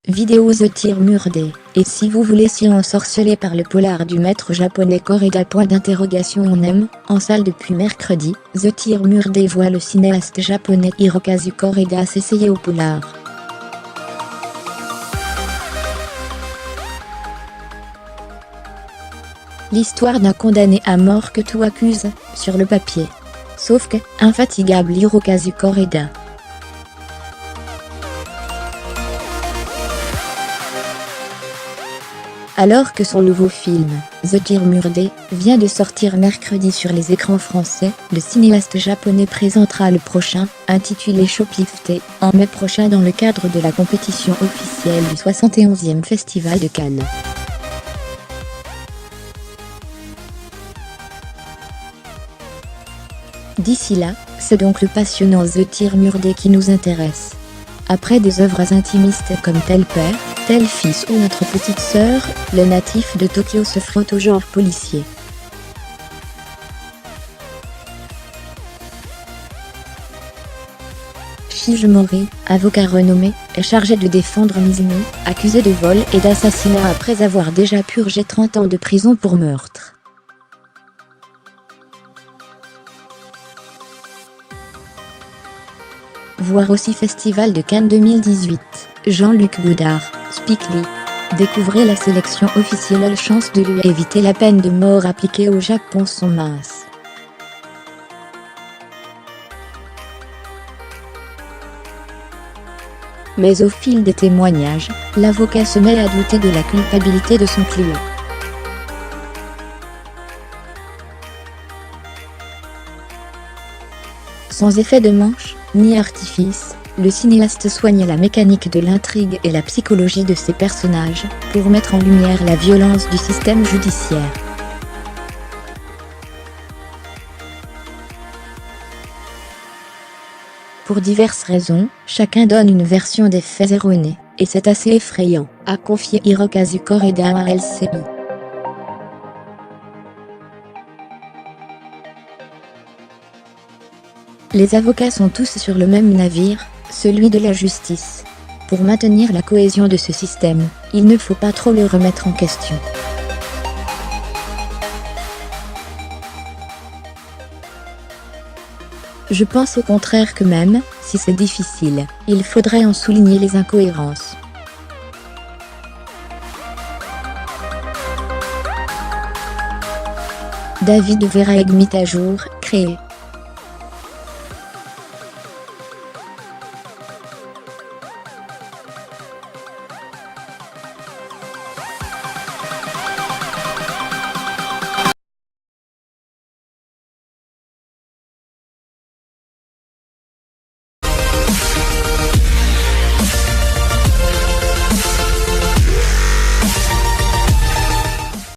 vidéo The Tir Murde. Et si vous voulez s'y ensorceler par le polar du maître japonais Koreda ? On aime, en salle depuis mercredi, The Tir Murde voit le cinéaste japonais Hirokazu Koreda s'essayer au polar. L'histoire d'un condamné à mort que tout accuse, sur le papier. Sauf que, infatigable Hirokazu Koreda. Alors que son nouveau film, The Tir Murde, vient de sortir mercredi sur les écrans français, le cinéaste japonais présentera le prochain, intitulé Shoplifté, en mai prochain dans le cadre de la compétition officielle du 71e Festival de Cannes. D'ici là, c'est donc le passionnant The Tir Murde qui nous intéresse. Après des œuvres intimistes comme Tel père, tel fils ou Notre petite sœur, le natif de Tokyo se frotte au genre policier. Shijimori, avocat renommé, est chargé de défendre Mizuno, accusé de vol et d'assassinat après avoir déjà purgé 30 ans de prison pour meurtre. Voir aussi Festival de Cannes 2018, Jean-Luc Godard, Spike Lee. Découvrez la sélection officielle. Les chances de lui éviter la peine de mort appliquée au Japon sont minces. Mais au fil des témoignages, l'avocat se met à douter de la culpabilité de son client. Sans effet de manche, ni artifice, le cinéaste soigne la mécanique de l'intrigue et la psychologie de ses personnages, pour mettre en lumière la violence du système judiciaire. Pour diverses raisons, chacun donne une version des faits erronés, et c'est assez effrayant, a confié Hirokazu Koreda à LCI. Les avocats sont tous sur le même navire, celui de la justice. Pour maintenir la cohésion de ce système, il ne faut pas trop le remettre en question. Je pense au contraire que même, si c'est difficile, il faudrait en souligner les incohérences. David Verhaeghe mis à jour, créé.